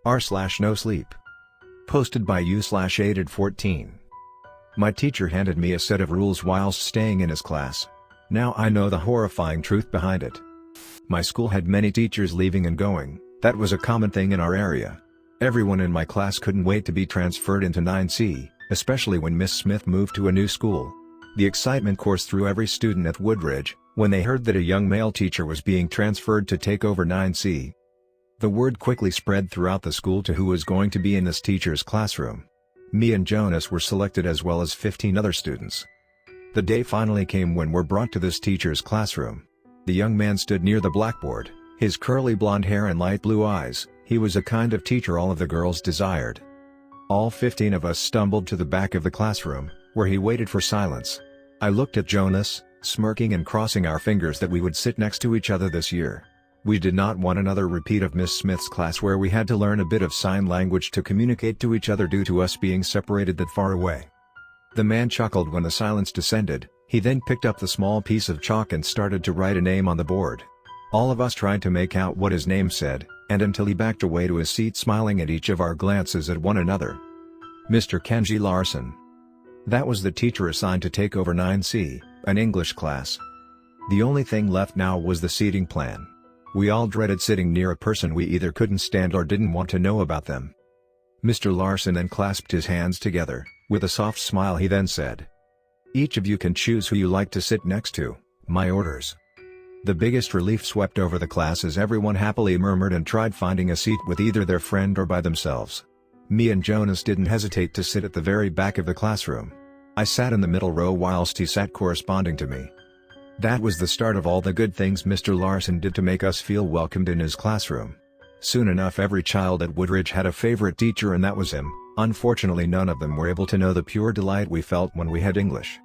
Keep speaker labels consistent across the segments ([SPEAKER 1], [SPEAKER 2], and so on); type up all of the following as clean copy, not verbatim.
[SPEAKER 1] r/NoSleep. Posted by u/aided14. My teacher handed me a set of rules whilst staying in his class. Now I know the horrifying truth behind it. My school had many teachers leaving and going. That was a common thing in our area. Everyone in my class couldn't wait to be transferred into 9C, especially when Miss Smith moved to a new school. The excitement coursed through every student at Woodridge when they heard that a young male teacher was being transferred to take over 9C. The word quickly spread throughout the school to who was going to be in this teacher's classroom. Me and Jonas were selected as well as 15 other students. The day finally came when we're brought to this teacher's classroom. The young man stood near the blackboard, his curly blonde hair and light blue eyes. He was a kind of teacher all of the girls desired. All 15 of us stumbled to the back of the classroom, where he waited for silence. I looked at Jonas, smirking and crossing our fingers that we would sit next to each other this year. We did not want another repeat of Miss Smith's class where we had to learn a bit of sign language to communicate to each other due to us being separated that far away. The man chuckled when the silence descended. He then picked up the small piece of chalk and started to write a name on the board. All of us tried to make out what his name said, and until he backed away to his seat smiling at each of our glances at one another. Mr. Kenji Larson. That was the teacher assigned to take over 9C, an English class. The only thing left now was the seating plan. We all dreaded sitting near a person we either couldn't stand or didn't want to know about them. Mr. Larson then clasped his hands together. With a soft smile he then said, "Each of you can choose who you like to sit next to, my orders." The biggest relief swept over the class as everyone happily murmured and tried finding a seat with either their friend or by themselves. Me and Jonas didn't hesitate to sit at the very back of the classroom. I sat in the middle row whilst he sat corresponding to me. That was the start of all the good things Mr. Larson did to make us feel welcomed in his classroom. Soon enough every child at Woodridge had a favorite teacher and that was him. Unfortunately none of them were able to know the pure delight we felt when we had English.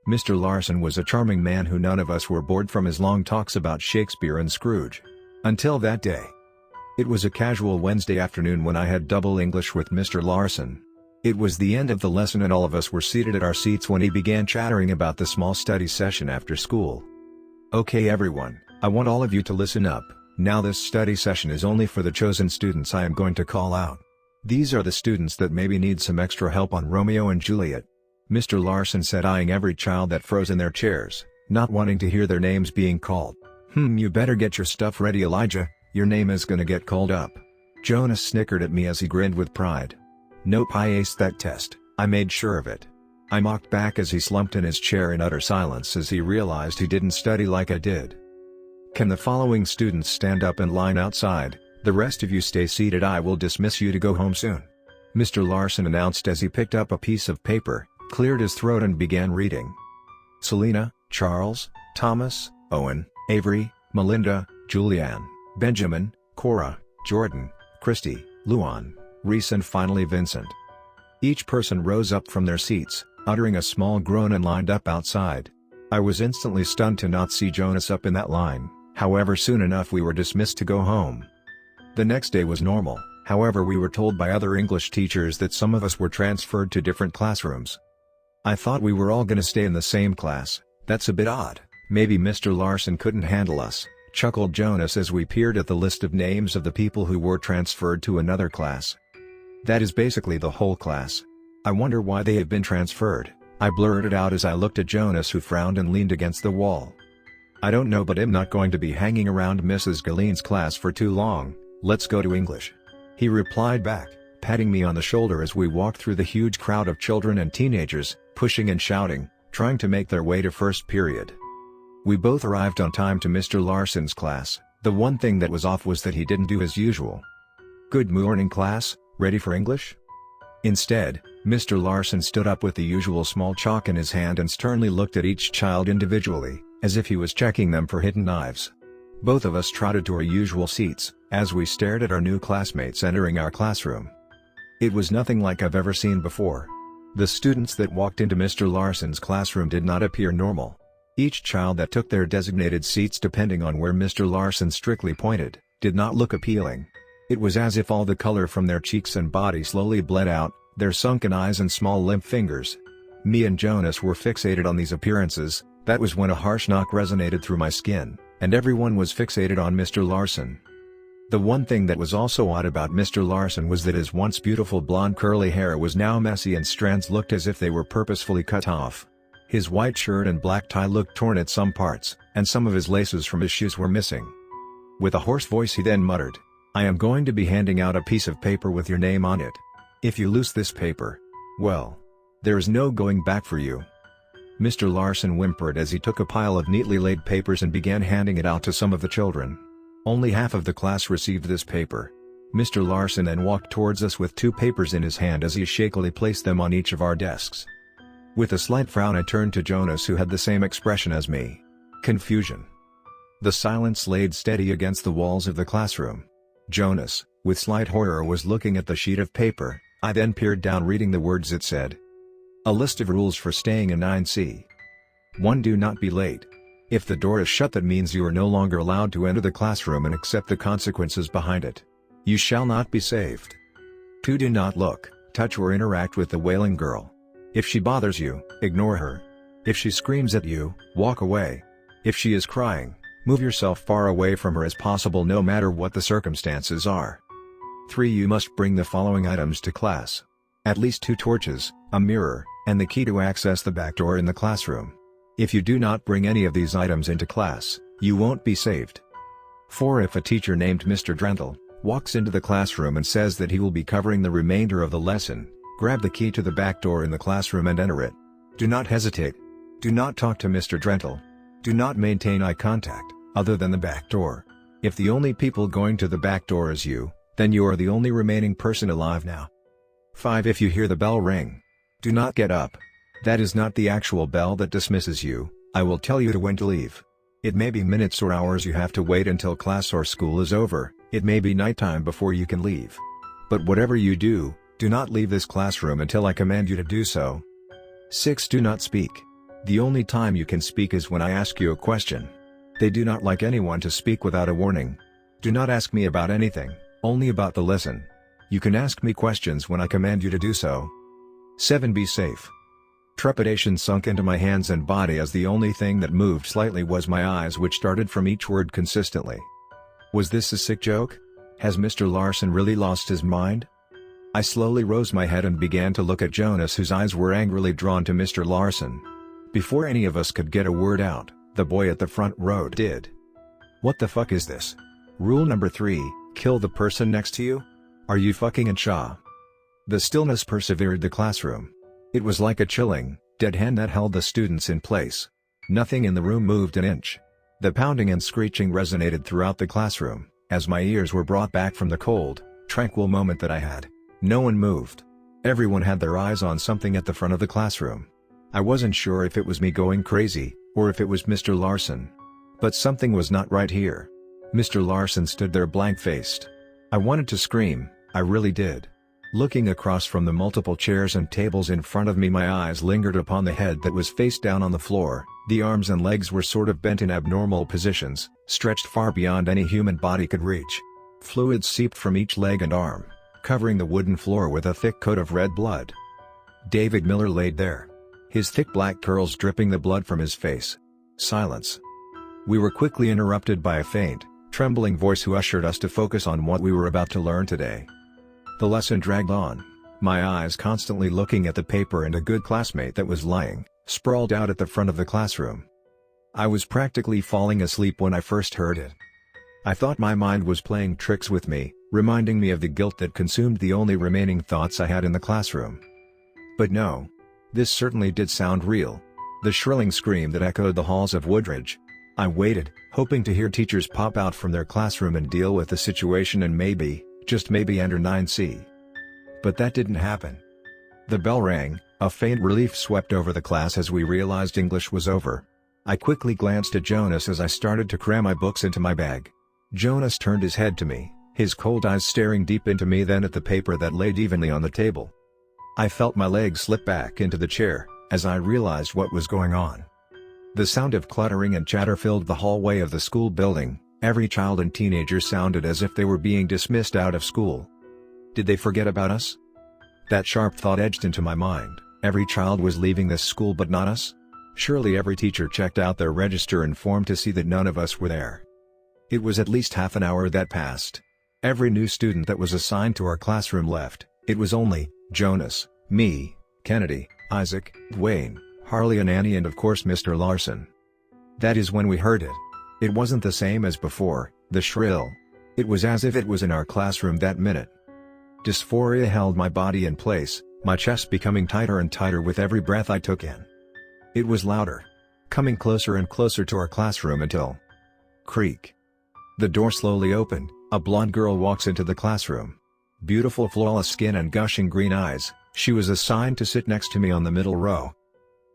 [SPEAKER 1] Mr. Larson was a charming man who none of us were bored from his long talks about Shakespeare and Scrooge. Until that day. It was a casual Wednesday afternoon when I had double English with Mr. Larson. It was the end of the lesson and all of us were seated at our seats when he began chattering about the small study session after school. "Okay everyone, I want all of you to listen up. Now this study session is only for the chosen students I am going to call out. These are the students that maybe need some extra help on Romeo and Juliet," Mr. Larson said, eyeing every child that froze in their chairs, not wanting to hear their names being called. You better get your stuff ready, Elijah, your name is gonna get called up." Jonas snickered at me as he grinned with pride. "Nope, I aced that test, I made sure of it." I mocked back as he slumped in his chair in utter silence as he realized he didn't study like I did. "Can the following students stand up and line outside? The rest of you stay seated, I will dismiss you to go home soon," Mr. Larson announced as he picked up a piece of paper, cleared his throat and began reading. "Selena, Charles, Thomas, Owen, Avery, Melinda, Julianne, Benjamin, Cora, Jordan, Christy, Luan, Reese and finally Vincent." Each person rose up from their seats, uttering a small groan and lined up outside. I was instantly stunned to not see Jonas up in that line, however soon enough we were dismissed to go home. The next day was normal, however we were told by other English teachers that some of us were transferred to different classrooms. I thought we were all gonna stay in the same class. "That's a bit odd, maybe Mr. Larson couldn't handle us," chuckled Jonas as we peered at the list of names of the people who were transferred to another class. "That is basically the whole class. I wonder why they have been transferred," I blurted out as I looked at Jonas, who frowned and leaned against the wall. "I don't know, but I'm not going to be hanging around Mrs. Galene's class for too long. Let's go to English," he replied back, patting me on the shoulder as we walked through the huge crowd of children and teenagers, pushing and shouting, trying to make their way to first period. We both arrived on time to Mr. Larson's class. The one thing that was off was that he didn't do his usual "Good morning class, ready for English?" Instead, Mr. Larson stood up with the usual small chalk in his hand and sternly looked at each child individually, as if he was checking them for hidden knives. Both of us trotted to our usual seats, as we stared at our new classmates entering our classroom. It was nothing like I've ever seen before. The students that walked into Mr. Larson's classroom did not appear normal. Each child that took their designated seats, depending on where Mr. Larson strictly pointed, did not look appealing. It was as if all the color from their cheeks and body slowly bled out, their sunken eyes and small limp fingers. Me and Jonas were fixated on these appearances. That was when a harsh knock resonated through my skin, and everyone was fixated on Mr. Larson. The one thing that was also odd about Mr. Larson was that his once beautiful blonde curly hair was now messy and strands looked as if they were purposefully cut off. His white shirt and black tie looked torn at some parts, and some of his laces from his shoes were missing. With a hoarse voice he then muttered, "I am going to be handing out a piece of paper with your name on it. If you lose this paper, well, there is no going back for you." Mr. Larson whimpered as he took a pile of neatly laid papers and began handing it out to some of the children. Only half of the class received this paper. Mr. Larson then walked towards us with 2 papers in his hand as he shakily placed them on each of our desks. With a slight frown I turned to Jonas, who had the same expression as me. Confusion. The silence laid steady against the walls of the classroom. Jonas, with slight horror, was looking at the sheet of paper. I then peered down, reading the words it said. A list of rules for staying in 9C. 1. Do not be late. If the door is shut, that means you are no longer allowed to enter the classroom and accept the consequences behind it. You shall not be saved. 2. Do not look, touch or interact with the wailing girl. If she bothers you, ignore her. If she screams at you, walk away. If she is crying, move yourself far away from her as possible, no matter what the circumstances are. 3. You must bring the following items to class. At least 2 torches, a mirror, and the key to access the back door in the classroom. If you do not bring any of these items into class, you won't be saved. 4. If a teacher named Mr. Drentel walks into the classroom and says that he will be covering the remainder of the lesson, grab the key to the back door in the classroom and enter it. Do not hesitate. Do not talk to Mr. Drentel. Do not maintain eye contact, other than the back door. If the only people going to the back door is you, then you are the only remaining person alive now. 5. If you hear the bell ring, do not get up. That is not the actual bell that dismisses you. I will tell you when to leave. It may be minutes or hours you have to wait until class or school is over. It may be nighttime before you can leave. But whatever you do not leave this classroom until I command you to do so. 6. Do not speak. The only time you can speak is when I ask you a question. They do not like anyone to speak without a warning. Do not ask me about anything, only about the lesson. You can ask me questions when I command you to do so. 7. Be safe. Trepidation sunk into my hands and body as the only thing that moved slightly was my eyes, which darted from each word consistently. Was this a sick joke? Has Mr. Larson really lost his mind? I slowly rose my head and began to look at Jonas, whose eyes were angrily drawn to Mr. Larson. Before any of us could get a word out, the boy at the front row did. What the fuck is this? Rule number 3, kill the person next to you? Are you fucking in Shaw? The stillness persevered the classroom. It was like a chilling, dead hand that held the students in place. Nothing in the room moved an inch. The pounding and screeching resonated throughout the classroom, as my ears were brought back from the cold, tranquil moment that I had. No one moved. Everyone had their eyes on something at the front of the classroom. I wasn't sure if it was me going crazy, or if it was Mr. Larson. But something was not right here. Mr. Larson stood there blank-faced. I wanted to scream, I really did. Looking across from the multiple chairs and tables in front of me, my eyes lingered upon the head that was face down on the floor. The arms and legs were sort of bent in abnormal positions, stretched far beyond any human body could reach. Fluids seeped from each leg and arm, covering the wooden floor with a thick coat of red blood. David Miller laid there, his thick black curls dripping the blood from his face. Silence. We were quickly interrupted by a faint, trembling voice who ushered us to focus on what we were about to learn today. The lesson dragged on, my eyes constantly looking at the paper and a good classmate that was lying, sprawled out at the front of the classroom. I was practically falling asleep when I first heard it. I thought my mind was playing tricks with me, reminding me of the guilt that consumed the only remaining thoughts I had in the classroom. But no. This certainly did sound real. The shrilling scream that echoed the halls of Woodridge. I waited, hoping to hear teachers pop out from their classroom and deal with the situation and maybe, just maybe, enter 9C. But that didn't happen. The bell rang, a faint relief swept over the class as we realized English was over. I quickly glanced at Jonas as I started to cram my books into my bag. Jonas turned his head to me, his cold eyes staring deep into me, then at the paper that laid evenly on the table. I felt my legs slip back into the chair, as I realized what was going on. The sound of cluttering and chatter filled the hallway of the school building. Every child and teenager sounded as if they were being dismissed out of school. Did they forget about us? That sharp thought edged into my mind. Every child was leaving this school but not us? Surely every teacher checked out their register and form to see that none of us were there. It was at least half an hour that passed. Every new student that was assigned to our classroom left. It was only Jonas, me, Kennedy, Isaac, Wayne, Harley and Annie and of course Mr. Larson. That is when we heard it. It wasn't the same as before, the shrill. It was as if it was in our classroom that minute. Dysphoria held my body in place, my chest becoming tighter and tighter with every breath I took in. It was louder. Coming closer and closer to our classroom until... creak. The door slowly opened, a blonde girl walks into the classroom. Beautiful flawless skin and gushing green eyes, she was assigned to sit next to me on the middle row.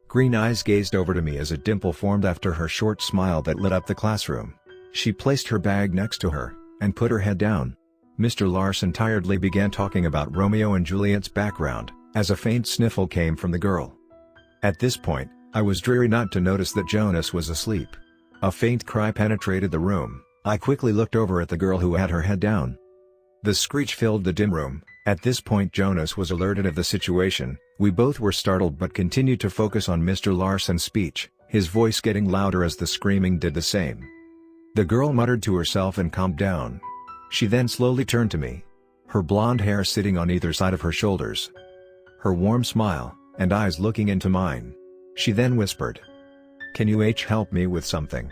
[SPEAKER 1] Green eyes gazed over to me as a dimple formed after her short smile that lit up the classroom. She placed her bag next to her, and put her head down. Mr. Larson tiredly began talking about Romeo and Juliet's background, as a faint sniffle came from the girl. At this point, I was dreary not to notice that Jonas was asleep. A faint cry penetrated the room. I quickly looked over at the girl who had her head down. The screech filled the dim room. At this point Jonas was alerted of the situation. We both were startled but continued to focus on Mr. Larson's speech, his voice getting louder as the screaming did the same. The girl muttered to herself and calmed down. She then slowly turned to me. Her blonde hair sitting on either side of her shoulders. Her warm smile, and eyes looking into mine. She then whispered, "Can you help me with something?"